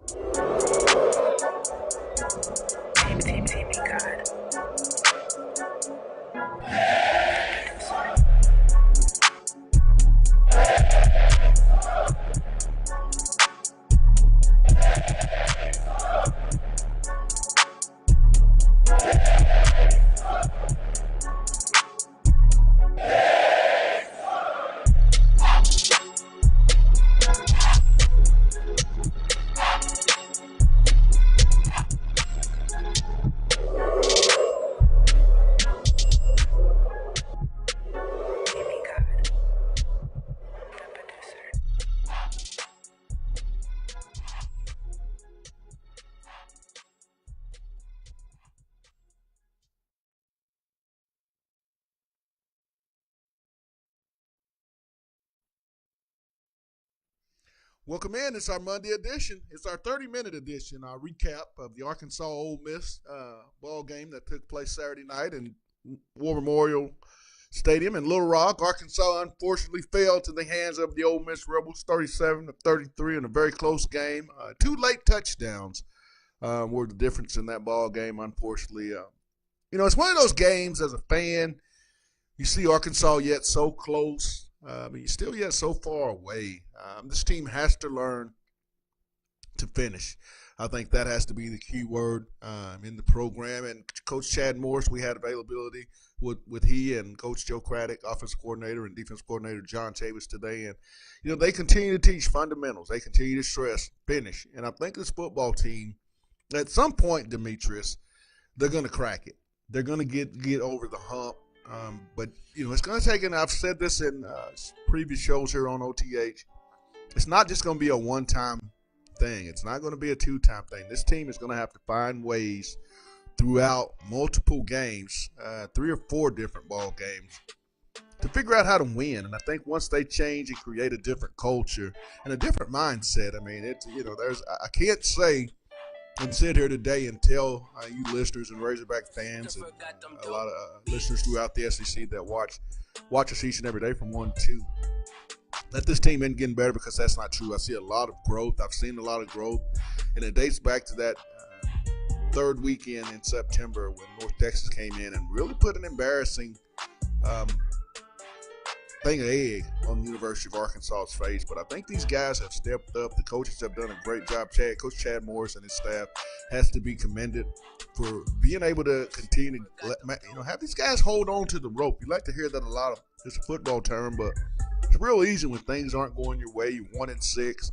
Team God. Welcome in. It's our Monday edition. It's our 30-minute edition, our recap of the Arkansas Ole Miss ball game that took place Saturday night in War Memorial Stadium in Little Rock. Arkansas unfortunately fell to the hands of the Ole Miss Rebels, 37-33 in a very close game. Two late touchdowns were the difference in that ball game, unfortunately. It's one of those games as a fan, you see Arkansas yet so close. But you're still yet so far away. This team has to learn to finish. I think that has to be the key word in the program. And Coach Chad Morris, we had availability with he and Coach Joe Craddock, offensive coordinator, and defense coordinator John Chavis today. And, they continue to teach fundamentals. They continue to stress finish. And I think this football team, at some point, Demetrius, they're going to crack it. They're going to get over the hump. But it's going to take, and I've said this in previous shows here on OTH, it's not just going to be a one-time thing. It's not going to be a two-time thing. This team is going to have to find ways throughout multiple games, 3 or 4 different ball games, to figure out how to win. And I think once they change and create a different culture and a different mindset, I can't say and sit here today and tell you listeners and Razorback fans and a lot of listeners throughout the SEC that watch us each and every day from 1 to 2 that this team isn't getting better, because that's not true. I see a lot of growth. I've seen a lot of growth, and it dates back to that third weekend in September when North Texas came in and really put an embarrassing thing of egg on the University of Arkansas's face. But I think these guys have stepped up. The coaches have done a great job. Coach Chad Morris and his staff has to be commended for being able to continue to have these guys hold on to the rope. You like to hear that a lot. It's a football term, but it's real easy when things aren't going your way. You're 1-6.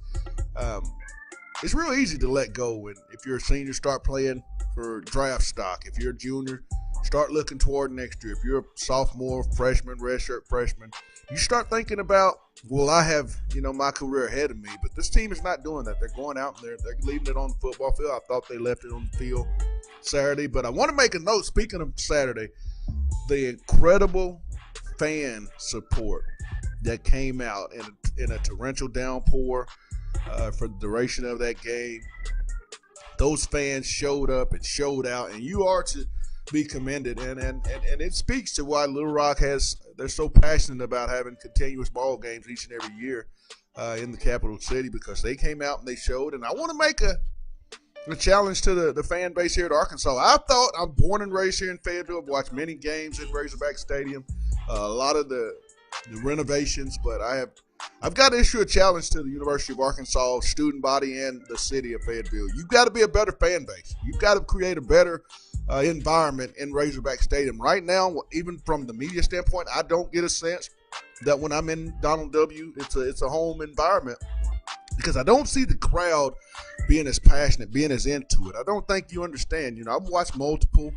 It's real easy to let go. And if you're a senior, start playing for draft stock. If you're a junior, start looking toward next year. If you're a sophomore, freshman, redshirt freshman, you start thinking about, well, I have, my career ahead of me. But this team is not doing that. They're going out and they're leaving it on the football field. I thought they left it on the field Saturday. But I want to make a note, speaking of Saturday, the incredible fan support that came out in a torrential downpour for the duration of that game. Those fans showed up and showed out, and you are to be commended. And it speaks to why Little Rock they're so passionate about having continuous ball games each and every year in the capital city, because they came out and they showed. And I want to make a challenge to the fan base here at Arkansas. I'm born and raised here in Fayetteville. I've watched many games at Razorback Stadium, a lot of the renovations, but I've got to issue a challenge to the University of Arkansas student body and the city of Fayetteville. You've got to be a better fan base. You've got to create a better environment in Razorback Stadium. Right now, even from the media standpoint, I don't get a sense that when I'm in Donald W., it's a home environment, because I don't see the crowd being as passionate, being as into it. I don't think you understand. I've watched multiple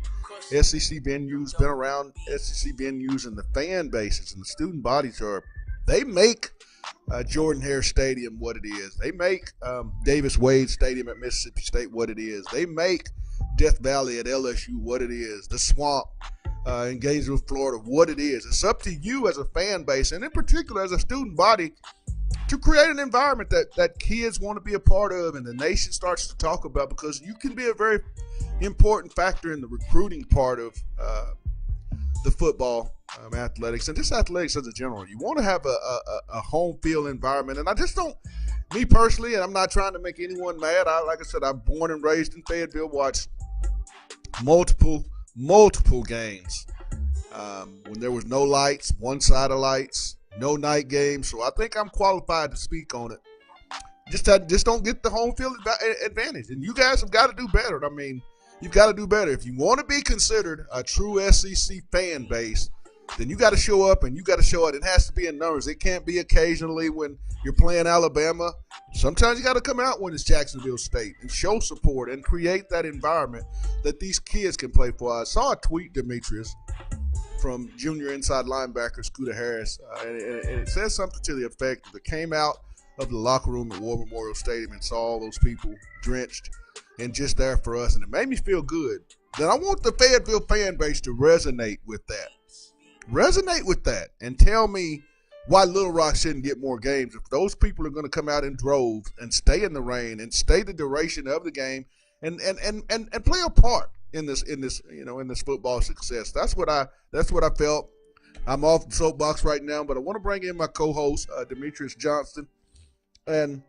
SEC venues, been around SEC venues, and the fan bases and the student bodies they make Jordan Hare Stadium what it is. They make Davis Wade Stadium at Mississippi State what it is. They make Death Valley at LSU what it is. The Swamp in Gainesville, Florida, what it is. It's up to you as a fan base, and in particular as a student body, to create an environment that kids want to be a part of and the nation starts to talk about, because you can be a very important factor in the recruiting part of the football athletics and just athletics as a general. You want to have a home field environment, and I just don't me personally, and I'm not trying to make anyone mad. Like I said, I'm born and raised in Fayetteville, watched multiple games when there was no lights, one side of lights, no night games. So I think I'm qualified to speak on it. Just don't get the home field advantage, and you guys have got to do better. I mean, you've got to do better if you want to be considered a true SEC fan base. Then you got to show up, and you got to show it. It has to be in numbers. It can't be occasionally when you're playing Alabama. Sometimes you got to come out when it's Jacksonville State and show support and create that environment that these kids can play for. I saw a tweet, Demetrius, from junior inside linebacker Scooter Harris, and it says something to the effect that came out of the locker room at War Memorial Stadium and saw all those people drenched and just there for us, and it made me feel good. Then I want the Fayetteville fan base to resonate with that. Resonate with that and tell me why Little Rock shouldn't get more games. If those people are going to come out in droves and stay in the rain and stay the duration of the game and play a part in this football success. That's what I felt. I'm off the soapbox right now, but I want to bring in my co-host Demetrius Johnston, and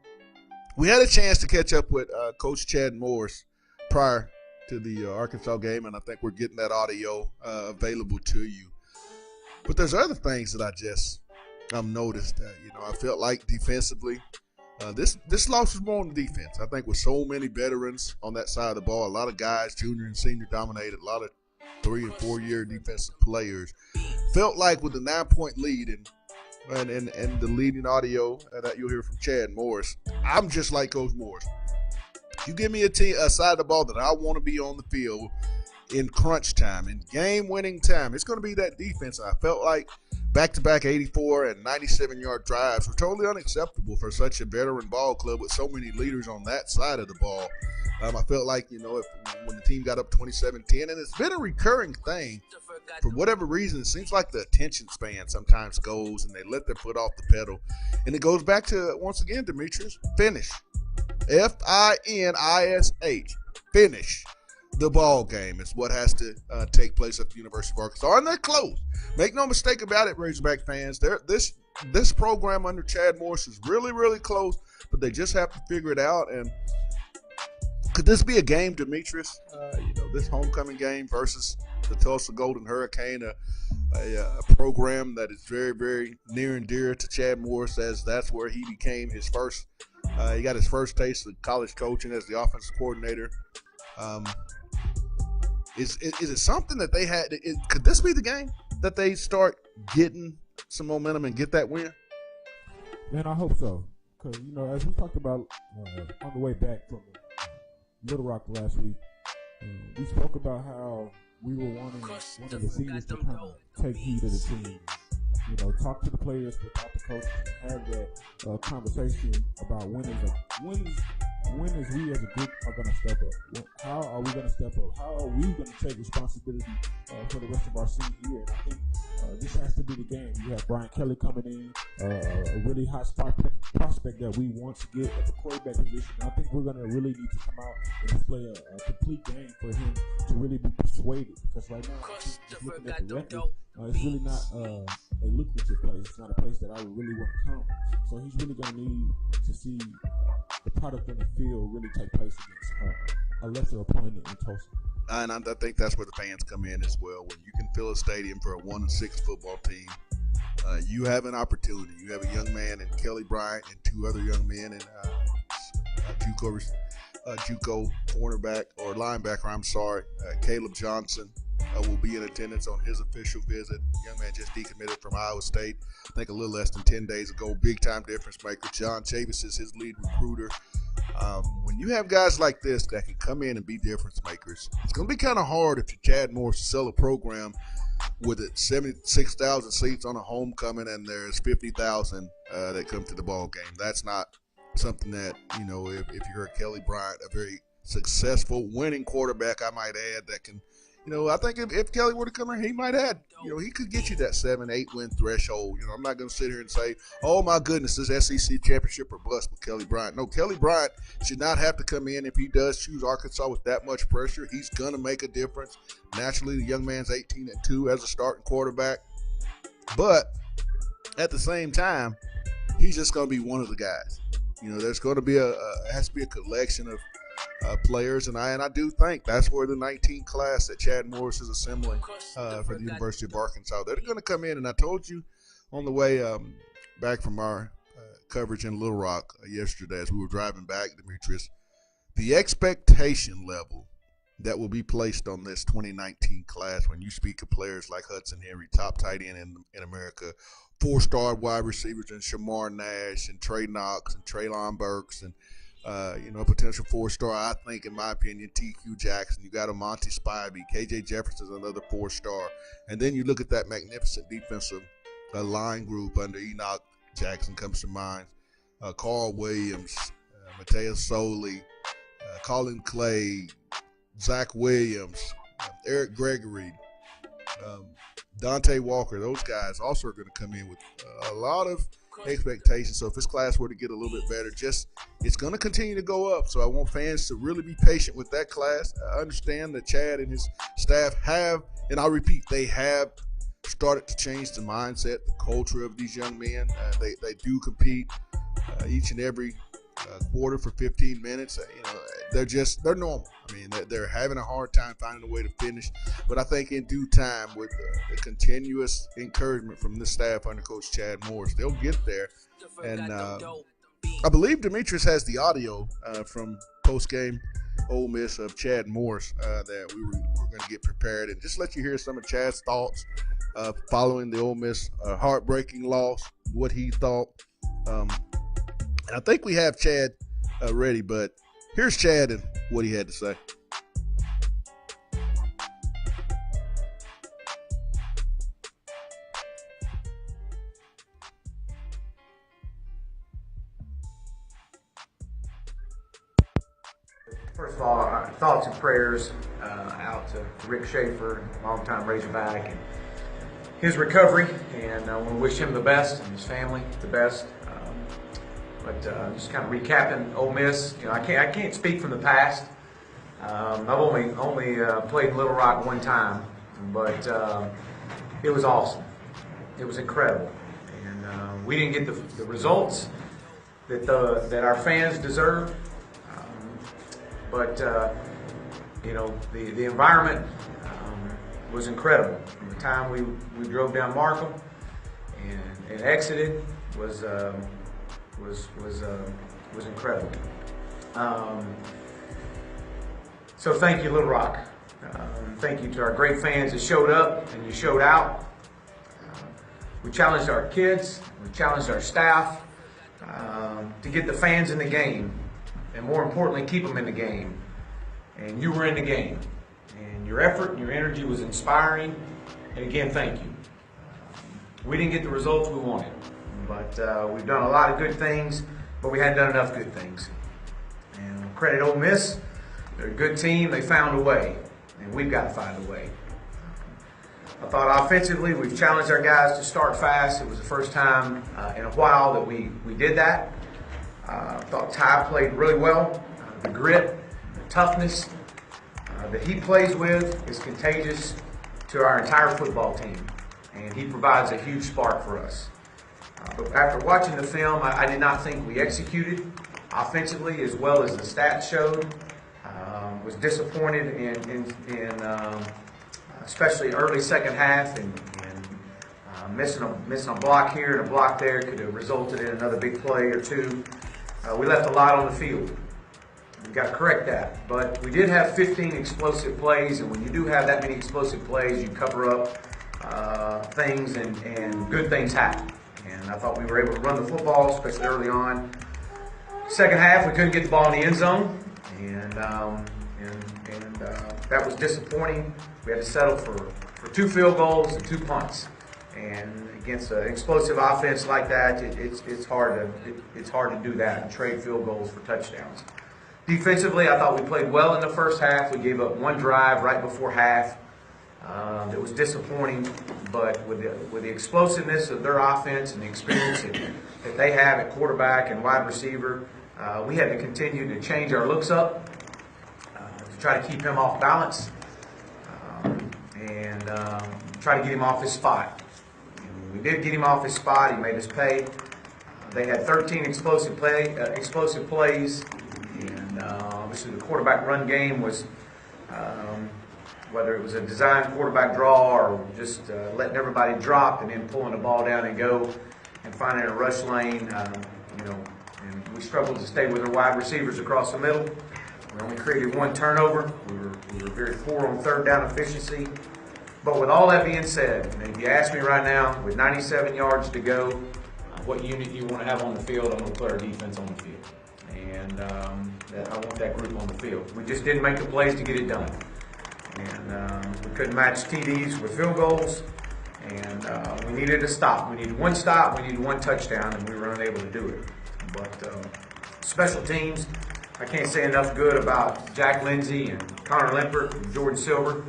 we had a chance to catch up with Coach Chad Morris prior to the Arkansas game, and I think we're getting that audio available to you. But there's other things that I noticed. I felt like defensively, this loss was more on the defense. I think with so many veterans on that side of the ball, a lot of guys, junior and senior dominated, a lot of 3- and 4-year defensive players. Felt like with the 9-point lead and the leading audio that you'll hear from Chad Morris, I'm just like Coach Morris. You give me a side of the ball that I want to be on the field in crunch time, in game-winning time, it's going to be that defense. I felt like back-to-back 84 and 97-yard drives were totally unacceptable for such a veteran ball club with so many leaders on that side of the ball. I felt like, when the team got up 27-10, and it's been a recurring thing, for whatever reason, it seems like the attention span sometimes goes and they let their foot off the pedal. And it goes back to, once again, Demetrius, finish. F-I-N-I-S-H. Finish the ball game is what has to take place at the University of Arkansas. And they're close. Make no mistake about it, Razorback fans. This program under Chad Morris is really, really close, but they just have to figure it out. And could this be a game, Demetrius? This homecoming game versus the Tulsa Golden Hurricane, a program that is very, very near and dear to Chad Morris, as that's where he became his first. He got his first taste of college coaching as the offensive coordinator. Is it something that they had? Could this be the game that they start getting some momentum and get that win? Man, I hope so. Because, as we talked about on the way back from Little Rock last week, we spoke about how we were wanting one of the seniors to kind of take heed of the team. Talk to the players without the coaches, have that conversation about when is we as a group are going to step up. How are we going to step up? How are we going to take responsibility for the rest of our senior year? And I think this has to be the game. You have Brian Kelly coming in, a really hot prospect that we want to get at the quarterback position. I think we're going to really need to come out and display a complete game for him to really be persuaded. Because right now, just looking at the record, it's really not a lucrative place. It's not a place that I would really want to come. So he's really going to need to see the product on the field really take place against a lesser opponent in Tulsa. And I think that's where the fans come in as well. When you can fill a stadium for a 1-6 football team, you have an opportunity. You have a young man in Kelly Bryant and 2 other young men in JUCO cornerback or linebacker. Caleb Johnson will be in attendance on his official visit. Young man just decommitted from Iowa State, I think a little less than 10 days ago. Big time difference maker. John Chavis is his lead recruiter. When you have guys like this that can come in and be difference makers, it's going to be kind of hard if you Chad Morris sell a program with it 76,000 seats on a homecoming and there's 50,000 that come to the ball game. That's not something that, if you're a Kelly Bryant, a very successful winning quarterback, I might add, that can, I think if Kelly were to come in, he might add, he could get you that 7-8 win threshold. I'm not going to sit here and say, oh my goodness, this SEC championship or bust with Kelly Bryant. No, Kelly Bryant should not have to come in. If he does choose Arkansas with that much pressure, he's going to make a difference. Naturally, the young man's 18-2 as a starting quarterback. But at the same time, he's just going to be one of the guys. You know, there's going to be has to be a collection of players, and I do think that's where the 19 class that Chad Morris is assembling for the University of Arkansas. They're going to come in, and I told you on the way back from our coverage in Little Rock yesterday as we were driving back, Demetrius, the expectation level that will be placed on this 2019 class when you speak of players like Hudson Henry, top tight end in America, 4-star wide receivers in Shamar Nash and Trey Knox and Traylon Burks and a potential 4-star, I think, in my opinion, TQ Jackson. You got a Monty Spivey. KJ Jefferson's another 4-star. And then you look at that magnificent defensive line group under Enoch Jackson comes to mind. Carl Williams, Mateo Soli, Colin Clay, Zach Williams, Eric Gregory, Dante Walker. Those guys also are going to come in with a lot of expectations. So if this class were to get a little bit better, it's going to continue to go up. So I want fans to really be patient with that class. I understand that Chad and his staff have, and I'll repeat, they have started to change the mindset, the culture of these young men. They do compete each and every quarter for 15 minutes. They're normal. I mean, they're having a hard time finding a way to finish. But I think in due time, with the continuous encouragement from the staff under Coach Chad Morris, they'll get there. And I believe Demetrius has the audio from post-game Ole Miss of Chad Morris that we were going to get prepared and just let you hear some of Chad's thoughts following the Ole Miss heartbreaking loss, what he thought. And I think we have Chad ready, but here's Chad and what he had to say. First of all, thoughts and prayers out to Rick Schaefer, longtime Razorback, and his recovery. And I want to wish him the best and his family the best. But just kind of recapping Ole Miss, I can't speak from the past. I've only played in Little Rock one time, but it was awesome. It was incredible, and we didn't get the results that our fans deserve. But the environment was incredible. From the time we drove down Markham and exited was incredible. So thank you, Little Rock. Thank you to our great fans that showed up and you showed out. We challenged our kids, we challenged our staff to get the fans in the game, and more importantly, keep them in the game. And you were in the game, and your effort and your energy was inspiring. And again, thank you. We didn't get the results we wanted, but we've done a lot of good things, but we hadn't done enough good things. And credit Ole Miss, they're a good team. They found a way, and we've got to find a way. I thought offensively, we've challenged our guys to start fast. It was the first time in a while that we did that. I thought Ty played really well. The grit, the toughness that he plays with is contagious to our entire football team, and he provides a huge spark for us. But after watching the film, I did not think we executed offensively as well as the stats showed. Was disappointed in especially early second half, and missing a block here and a block there could have resulted in another big play or two. We left a lot on the field. We've got to correct that. But we did have 15 explosive plays, and when you do have that many explosive plays, you cover up things, and good things happen. And I thought we were able to run the football, especially early on. Second half, we couldn't get the ball in the end zone, and that was disappointing. We had to settle for 2 field goals and 2 punts. And against an explosive offense like that, it's hard to do that and trade field goals for touchdowns. Defensively, I thought we played well in the first half. We gave up 1 drive right before half. It was disappointing, but with the explosiveness of their offense and the experience that they have at quarterback and wide receiver, we had to continue to change our looks up to try to keep him off balance and try to get him off his spot. We did get him off his spot. He made us pay. They had 13 explosive plays, and obviously the quarterback run game was, whether it was a design quarterback draw or just letting everybody drop and then pulling the ball down and go and finding a rush lane. And we struggled to stay with our wide receivers across the middle. We only created one turnover. We were very poor on third down efficiency. But with all that being said, and if you ask me right now, with 97 yards to go, what unit you want to have on the field, I'm going to put our defense on the field. And I want that group on the field. We just didn't make the plays to get it done. And we couldn't match TDs with field goals. And we needed a stop. We needed one stop. We needed one touchdown, and we were unable to do it. But special teams, I can't say enough good about Jack Lindsey and Connor Limpert and Jordan Silver.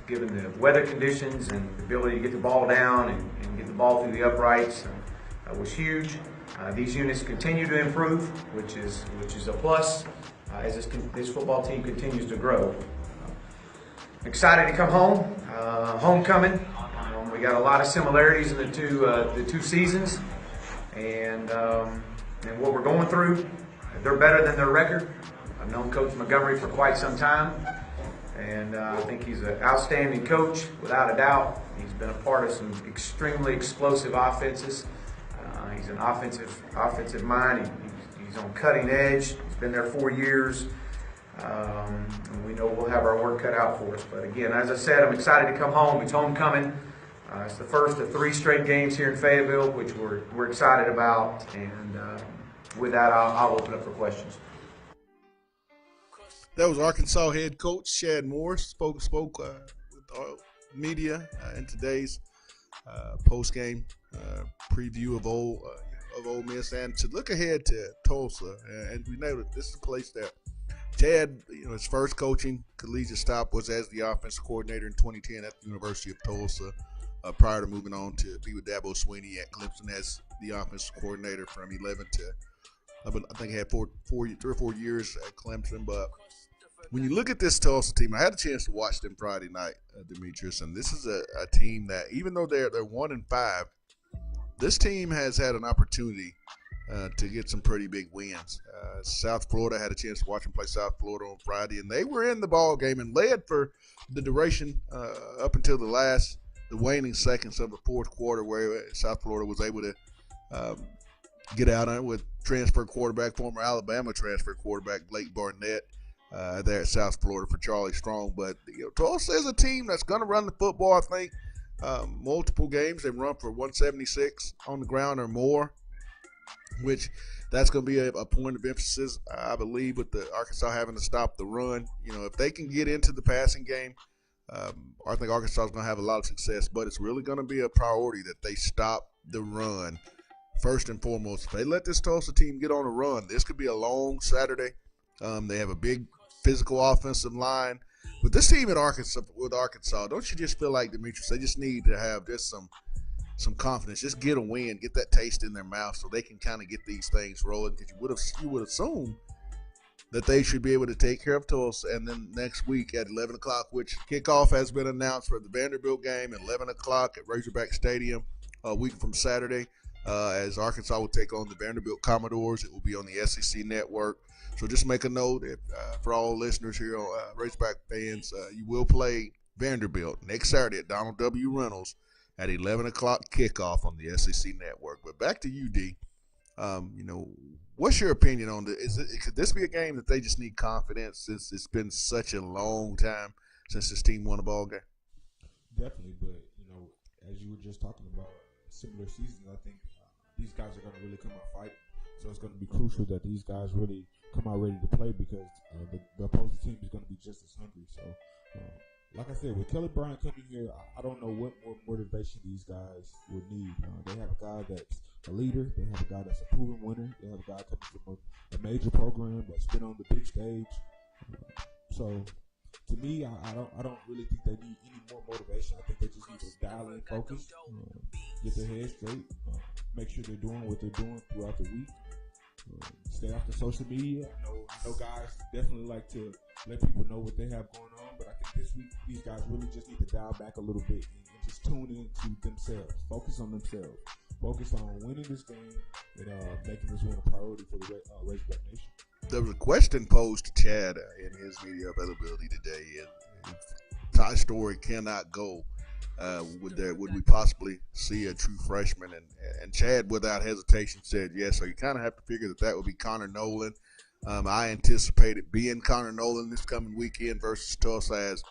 Given the weather conditions and the ability to get the ball down and get the ball through the uprights was huge. These units continue to improve, which is a plus as this football team continues to grow. Excited to come home. Homecoming. We got a lot of similarities in the two seasons, and what we're going through. They're better than their record. I've known Coach Montgomery for quite some time. And I think he's an outstanding coach, without a doubt. He's been a part of some extremely explosive offenses. He's an offensive mind. He's on cutting edge. He's been there 4 years. And we know we'll have our work cut out for us. But again, as I said, I'm excited to come home. It's homecoming. It's the first of 3 straight games here in Fayetteville, which we're excited about. And with that, I'll open up for questions. That was Arkansas head coach Shad Morris spoke with media in today's post-game preview of Ole Miss, and to look ahead to Tulsa. And we know that this is a place that Chad, his first coaching collegiate stop was as the offensive coordinator in 2010 at the University of Tulsa, prior to moving on to be with Dabo Swinney at Clemson as the offensive coordinator from 11 to I think he had 3 or 4 years at Clemson. But when you look at this Tulsa team, I had a chance to watch them Friday night, Demetrius, and this is a team that, even though they're 1-5, this team has had an opportunity to get some pretty big wins. South Florida, had a chance to watch them play South Florida on Friday, and they were in the ball game and led for the duration up until the waning seconds of the fourth quarter, where South Florida was able to get out on it with former Alabama transfer quarterback Blake Barnett there at South Florida for Charlie Strong. But Tulsa is a team that's going to run the football, I think. Multiple games they've run for 176 on the ground or more, which that's going to be a point of emphasis, I believe, with the Arkansas having to stop the run. If they can get into the passing game, I think Arkansas is going to have a lot of success, but it's really going to be a priority that they stop the run first and foremost. If they let this Tulsa team get on a run, this could be a long Saturday. They have a big physical offensive line. But this team with Arkansas, don't you just feel like, Demetrius, they just need to have just some confidence, just get a win, get that taste in their mouth so they can kind of get these things rolling? Because you would assume that they should be able to take care of Tulsa, and then next week at 11 o'clock, which kickoff has been announced for the Vanderbilt game at 11 o'clock at Razorback Stadium a week from Saturday, as Arkansas will take on the Vanderbilt Commodores. It will be on the SEC Network. So just make a note that for all listeners here, Razorback fans, you will play Vanderbilt next Saturday at Donald W. Reynolds at 11 o'clock kickoff on the SEC Network. But back to you, D. What's your opinion on this? Could this be a game that they just need confidence, since it's been such a long time since this team won a ball game? Definitely, but as you were just talking about, similar seasons, I think these guys are going to really come out fighting. So it's going to be crucial that these guys really come out ready to play, because the opposing team is going to be just as hungry. So, like I said, with Kelly Bryant coming here, I don't know what more motivation these guys would need. They have a guy that's a leader. They have a guy that's a proven winner. They have a guy coming from a major program that's been on the big stage. So, to me, I don't really think they need any more motivation. I think they just need to dial in, focus, get their head straight, make sure they're doing what they're doing throughout the week. Stay off the social media. I know guys definitely like to let people know what they have going on, but I think this week these guys really just need to dial back a little bit and just tune in to themselves, focus on themselves, focus on winning this game and making this one a priority for the Razorback Nation. There was a question posed to Chad in his media availability today. If Ty Story cannot go, would we possibly see a true freshman? And Chad, without hesitation, said yes. So you kind of have to figure that would be Connor Nolan. I anticipated being Connor Nolan this coming weekend versus Tulsa. As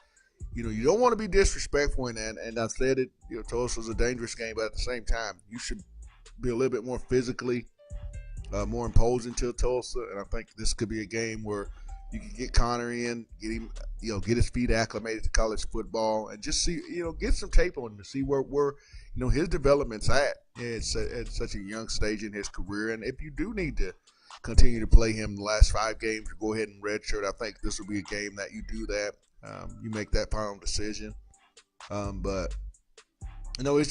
you know, you don't want to be disrespectful, and I said it. You know, Tulsa's a dangerous game, but at the same time, you should be a little bit more physically, more imposing to Tulsa. And I think this could be a game where you can get Connor in, get him, get his feet acclimated to college football, and just see, get some tape on him to see where his development's at. It's at such a young stage in his career, and if you do need to continue to play him the last 5 games or go ahead and redshirt, I think this will be a game that you do that. You make that final decision. But it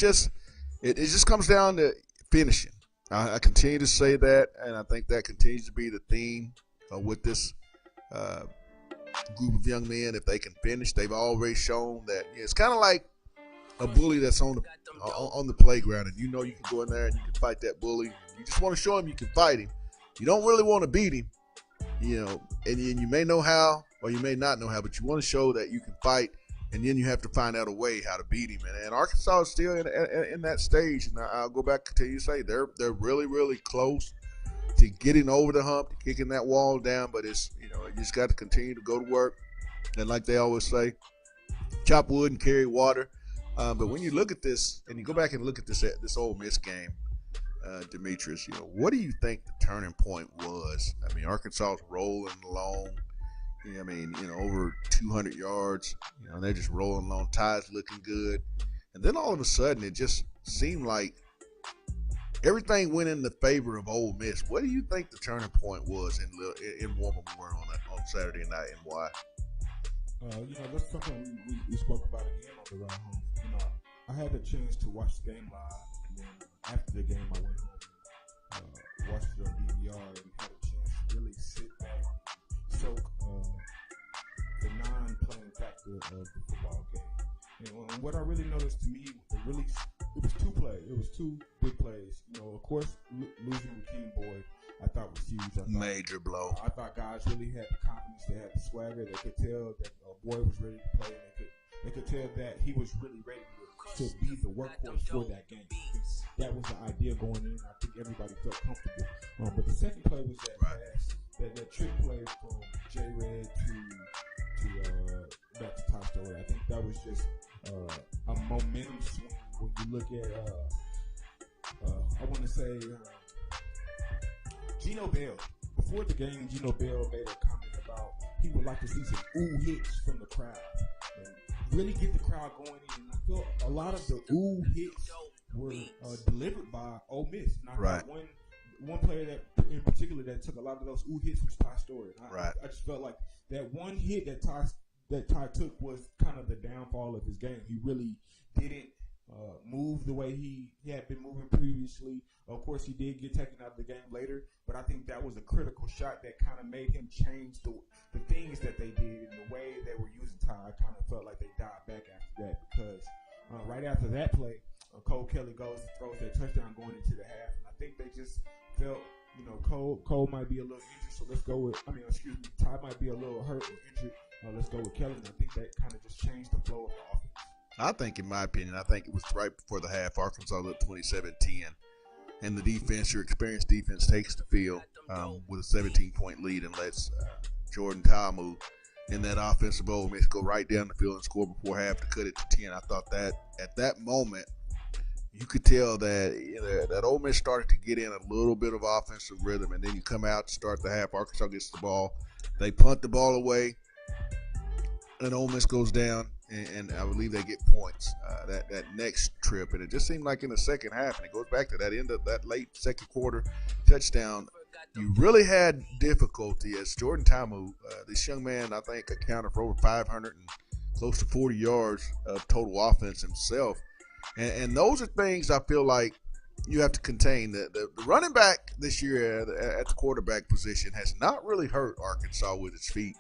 just comes down to finishing. I continue to say that, and I think that continues to be the theme with this group of young men. If they can finish, they've already shown that it's kind of like a bully that's on the playground, and you can go in there and you can fight that bully. You just want to show him you can fight him. You don't really want to beat him, and you may know how or you may not know how, but you want to show that you can fight, and then you have to find out a way how to beat him. And Arkansas is still in that stage, and I'll go back and continue to say they're really, really close to getting over the hump, to kicking that wall down, but it's you just got to continue to go to work, and like they always say, chop wood and carry water. But when you look at this, and you go back and look at this Ole Miss game, Demetrius, what do you think the turning point was? I mean, Arkansas is rolling along. Over 200 yards. They're just rolling along. Ty's looking good, and then all of a sudden, it just seemed like everything went in the favor of Ole Miss. What do you think the turning point was in War Memorial on Saturday night, and why? That's something we spoke about again on the ride home. I had the chance to watch the game live, and then after the game, I went home and watched it on DVR, and had a chance to really sit back, soak the non-playing factor of the football game. And what I really noticed, to me, it was 2 plays. It was 2 big plays. Of course, losing Rakeem Boyd, I thought was huge. Major blow. I thought guys really had the confidence. They had the swagger. They could tell that Boyd was ready to play. They could tell that he was really ready to be the workhorse for that game. That was the idea going in. I think everybody felt comfortable. But the second play was that pass, that trick play from J-Red to back to Ty Story. I think that was just a momentum swing. When you look at, I want to say, Gino Bell. Before the game, Gino Bell made a comment about he would like to see some ooh hits from the crowd and really get the crowd going in. And I felt a lot of the ooh hits were delivered by Ole Miss. Not right. One player that in particular that took a lot of those ooh hits was Ty Story. I just felt like that one hit that Ty took was kind of the downfall of his game. He really didn't move the way he had been moving previously. Of course, he did get taken out of the game later, but I think that was a critical shot that kind of made him change the things that they did and the way they were using Ty. I kind of felt like they dialed back after that because right after that play, Cole Kelly goes and throws that touchdown going into the half, and I think they just felt, Cole might be a little injured, so let's go with, Ty might be a little hurt or injured. Let's go with Kelly, and I think that kind of just changed the flow of the offense. I think, in my opinion, it was right before the half. Arkansas looked 27-10, and the defense, your experienced defense, takes the field with a 17-point lead and lets Jordan Ta'amu in that offensive Ole Miss go right down the field and score before half to cut it to 10. I thought that at that moment, you could tell that that Ole Miss started to get in a little bit of offensive rhythm, and then you come out to start the half. Arkansas gets the ball. They punt the ball away, and Ole Miss goes down. And I believe they get points that next trip. And it just seemed like in the second half, and it goes back to that end of that late second quarter touchdown, you really had difficulty as Jordan Ta'amu, this young man, I think, accounted for over 500 and close to 40 yards of total offense himself. And those are things I feel like you have to contain. The running back this year at the quarterback position has not really hurt Arkansas with its feet.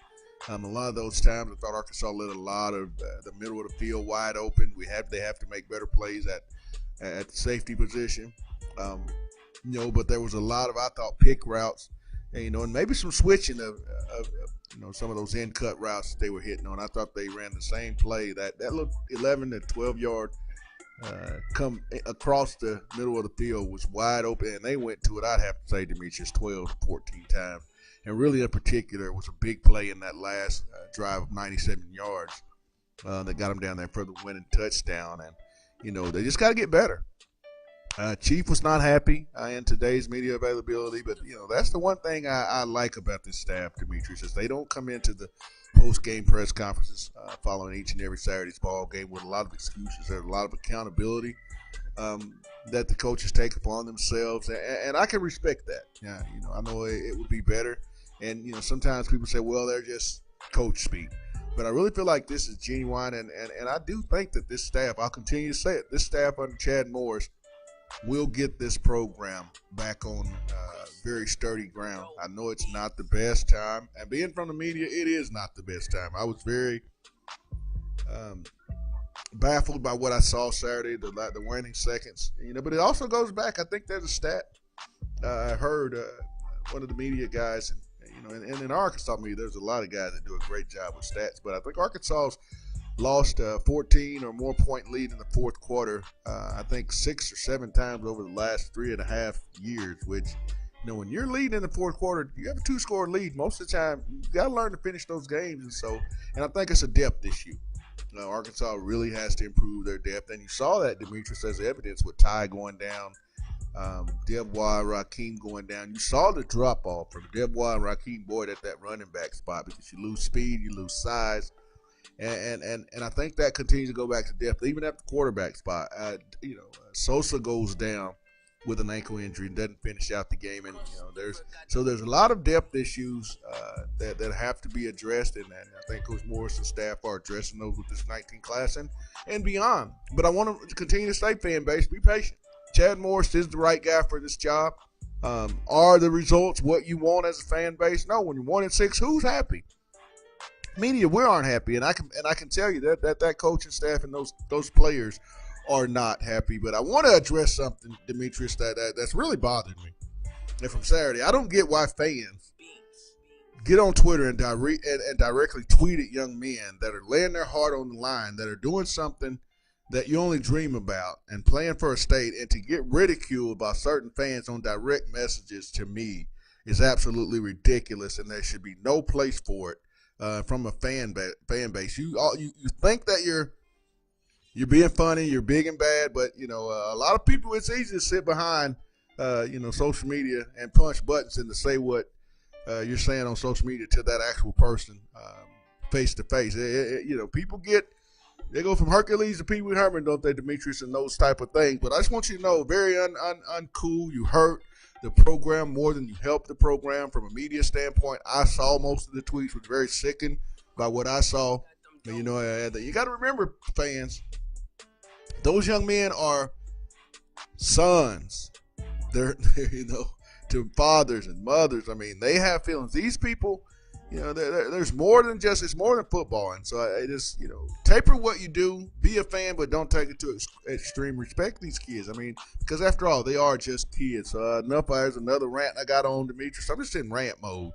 A lot of those times, I thought Arkansas let a lot of the middle of the field wide open. They have to make better plays at the safety position. But there was a lot of, I thought, pick routes, and maybe some switching of some of those end cut routes that they were hitting on. I thought they ran the same play, that little 11 to 12 yard come across the middle of the field was wide open, and they went to it, I'd have to say, Demetrius, 12 to 14 times. And really, in particular, it was a big play in that last drive of 97 yards that got them down there for the winning touchdown. And, they just got to get better. Chief was not happy in today's media availability, but, that's the one thing I like about this staff, Demetrius, is they don't come into the post-game press conferences following each and every Saturday's ball game with a lot of excuses. There's a lot of accountability that the coaches take upon themselves, and I can respect that. Yeah, I know it would be better, and sometimes people say, well, they're just coach speak, but I really feel like this is genuine, and I do think that this staff, I'll continue to say it, this staff under Chad Morris will get this program back on very sturdy ground. I know it's not the best time, and being from the media, it is not the best time. I was very baffled by what I saw Saturday, the waning seconds, but it also goes back. I think there's a stat I heard one of the media guys, and in Arkansas media, there's a lot of guys that do a great job with stats, but I think Arkansas's lost a 14 or more point lead in the fourth quarter, I think 6 or 7 times over the last 3.5 years, which, when you're leading in the fourth quarter, you have a 2-score lead. Most of the time, you got to learn to finish those games. And I think it's a depth issue. Arkansas really has to improve their depth. And you saw that, Demetrius, as evidence with Ty going down, Debois, Rakeem going down. You saw the drop-off from Debois and Rakeem Boyd at that running back spot because you lose speed, you lose size. And I think that continues to go back to depth, even at the quarterback spot. Sosa goes down with an ankle injury and doesn't finish out the game, and there's a lot of depth issues that have to be addressed, and I think Coach Morris and staff are addressing those with this 19 class and beyond. But I want to continue to say, fan base, be patient. Chad Morris is the right guy for this job. Are the results what you want as a fan base? No. When you're 1-6, who's happy? Media, we aren't happy, and I can tell you that coaching staff and those players are not happy. But I want to address something, Demetrius, that's really bothered me. And from Saturday, I don't get why fans get on Twitter and directly tweet at young men that are laying their heart on the line, that are doing something that you only dream about and playing for a state, and to get ridiculed by certain fans on direct messages, to me, is absolutely ridiculous, and there should be no place for it. From a fan base, you think that you're being funny, you're big and bad, but a lot of people, it's easy to sit behind social media and punch buttons and to say what you're saying on social media to that actual person face to face. People they go from Hercules to Pee Wee Herman, don't they, Demetrius, and those type of things. But I just want you to know, very uncool. You hurt the program more than you helped the program from a media standpoint. I saw most of the tweets, was very sickened by what I saw. And, you got to remember, fans, those young men are sons. They're to fathers and mothers. I mean, they have feelings. These people, there's more than it's more than football. And so I just, taper what you do, be a fan, but don't take it to extreme. Respect these kids. I mean, because after all, they are just kids. Enough. There's another rant I got on, Demetrius. I'm just in rant mode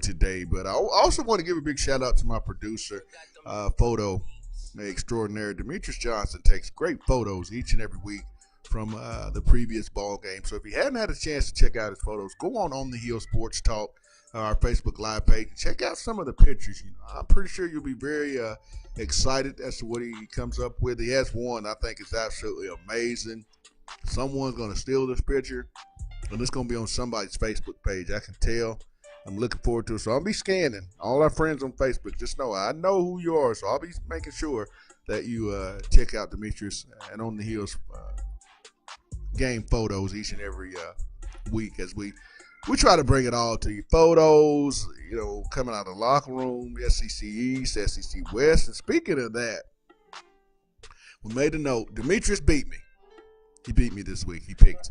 today. But I also want to give a big shout out to my producer, photo extraordinaire Demetrius Johnson. Takes great photos each and every week from the previous ball game. So if you hadn't had a chance to check out his photos, go on the Hill Sports Talk, our Facebook Live page, and check out some of the pictures. I'm pretty sure you'll be very excited as to what he comes up with. He has one I think is absolutely amazing. Someone's going to steal this picture, and it's going to be on somebody's Facebook page. I can tell. I'm looking forward to it. So I'll be scanning all our friends on Facebook. Just know I know who you are, so I'll be making sure that you check out Demetrius and On the Hills game photos each and every week as we try to bring it all to you. Photos, coming out of the locker room, SEC East, SEC West. And speaking of that, we made a note. Demetrius beat me. He beat me this week. He picked.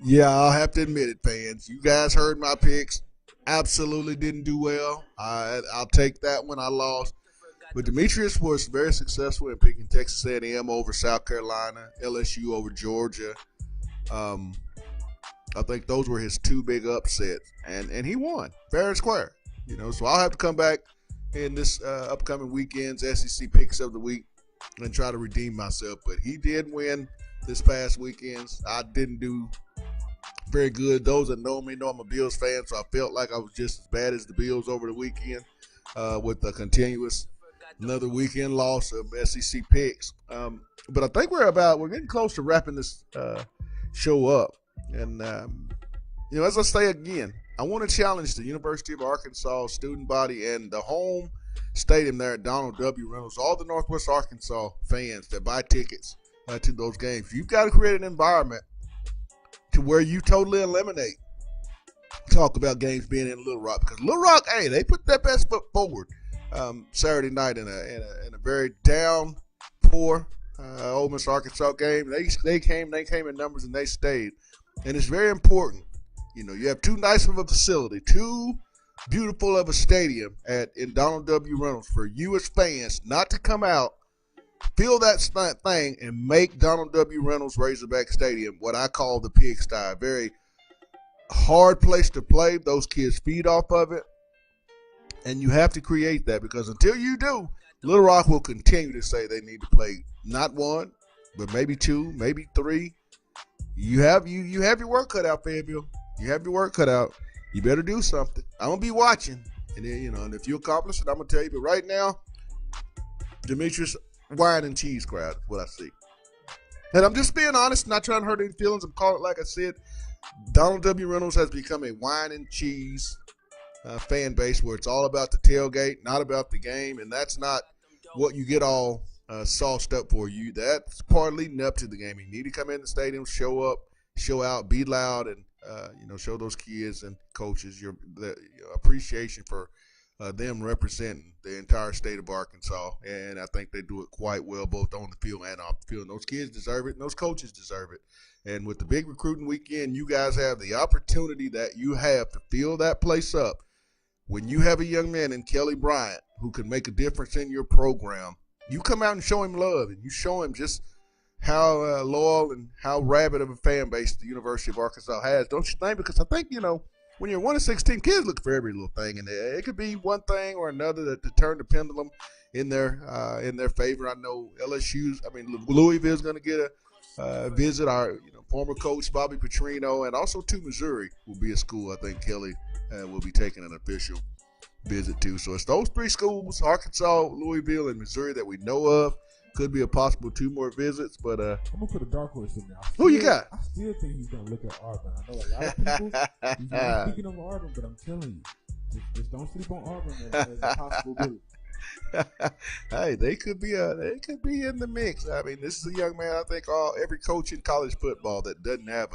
Yeah, I'll have to admit it, fans. You guys heard my picks. Absolutely didn't do well. I'll take that one. I lost. But Demetrius was very successful in picking Texas A&M over South Carolina, LSU over Georgia, I think those were his two big upsets, and he won fair and square. So I'll have to come back in this upcoming weekend's SEC Picks of the Week and try to redeem myself. But he did win this past weekend. I didn't do very good. Those that know me know I'm a Bills fan, so I felt like I was just as bad as the Bills over the weekend with the continuous another weekend loss of SEC Picks. But I think we're getting close to wrapping this show up. And, as I say again, I want to challenge the University of Arkansas student body and the home stadium there at Donald W. Reynolds, all the Northwest Arkansas fans that buy tickets to those games. You've got to create an environment to where you totally eliminate talk about games being in Little Rock. Because Little Rock, hey, they put their best foot forward Saturday night in a very down-poor Ole Miss Arkansas game. They came in numbers and they stayed. And it's very important. You have too nice of a facility, too beautiful of a stadium in Donald W. Reynolds for you as fans not to come out, feel that thing, and make Donald W. Reynolds Razorback Stadium what I call the pigsty. A very hard place to play. Those kids feed off of it. And you have to create that, because until you do, Little Rock will continue to say they need to play not one, but maybe two, maybe three. You have your work cut out, Fayetteville. You have your work cut out. You better do something. I'm gonna be watching, and then and if you accomplish it, I'm gonna tell you. But right now, Demetrius, wine and cheese crowd is what I see. And I'm just being honest, not trying to hurt any feelings. I'm calling it like I said. Donald W. Reynolds has become a wine and cheese fan base where it's all about the tailgate, not about the game, and that's not what you get all sauced up for. That's part leading up to the game. You need to come in the stadium, show up, show out, be loud, and show those kids and coaches your appreciation for them representing the entire state of Arkansas. And I think they do it quite well, both on the field and off the field. And those kids deserve it, and those coaches deserve it. And with the big recruiting weekend, you guys have the opportunity that you have to fill that place up. When you have a young man in Kelly Bryant who can make a difference in your program, you come out and show him love, and you show him just how loyal and how rabid of a fan base the University of Arkansas has, don't you think? Because I think, when you're 1-16, kids look for every little thing, and it could be one thing or another to turn the pendulum in their favor. I know Louisville's going to get a visit. Our former coach Bobby Petrino, and also to Missouri will be a school I think Kelly will be taking an official visit to. So it's those three schools, Arkansas, Louisville, and Missouri, that we know of. Could be a possible 2 more visits, but I'm gonna put a dark horse in there. Who you got? I still think he's gonna look at Auburn. I know a lot of people. He's not speaking of Auburn, but I'm telling you, just don't sleep on Auburn as a possibility. Hey, they could be in the mix. I mean, this is a young man. I think every coach in college football that doesn't have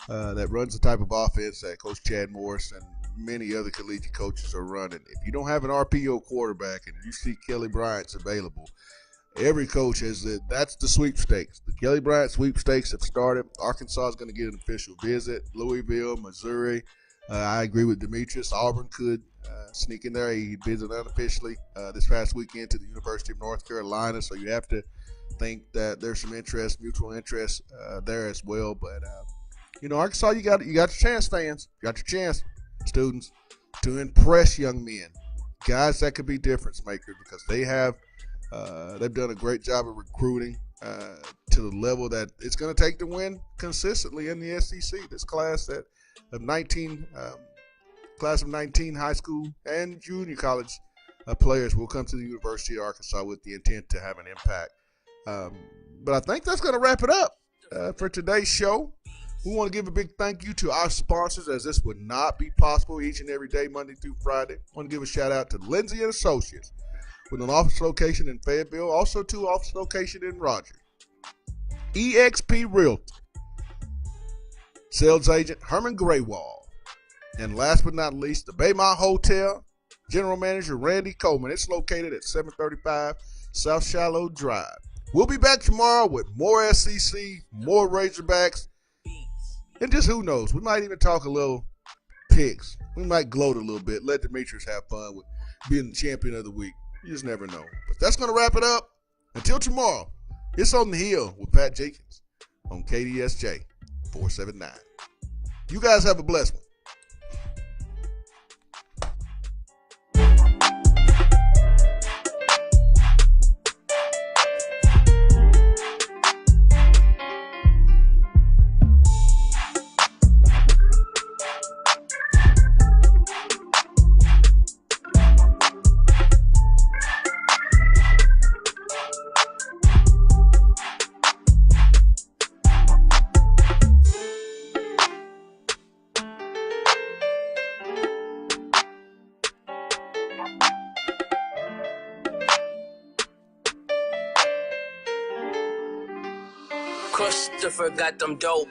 that runs the type of offense that Coach Chad Morris and many other collegiate coaches are running. If you don't have an RPO quarterback and you see Kelly Bryant's available, every coach that's the sweepstakes. The Kelly Bryant sweepstakes have started. Arkansas is going to get an official visit. Louisville, Missouri. I agree with Demetrius. Auburn could sneak in there. He visited unofficially this past weekend to the University of North Carolina. So you have to think that there's some mutual interest there as well. But Arkansas, you got your chance, fans. You got your chance, students, to impress young men, guys that could be difference makers, because they've done a great job of recruiting to the level that it's going to take to win consistently in the SEC. This class of 19 high school and junior college players will come to the University of Arkansas with the intent to have an impact. But I think that's going to wrap it up for today's show. We want to give a big thank you to our sponsors, as this would not be possible each and every day, Monday through Friday. I want to give a shout out to Lindsay & Associates with an office location in Fayetteville, also 2 office locations in Roger. eXp Realty, sales agent Herman Graywall. And last but not least, the Baymont Hotel, general manager Randy Coleman. It's located at 735 South Shallow Drive. We'll be back tomorrow with more SEC, more Razorbacks, and just who knows, we might even talk a little picks. We might gloat a little bit, let Demetrius have fun with being the champion of the week. You just never know. But that's going to wrap it up. Until tomorrow, it's On the Hill with Pat Jenkins on KDSJ 479. You guys have a blessed one. Christopher got them dope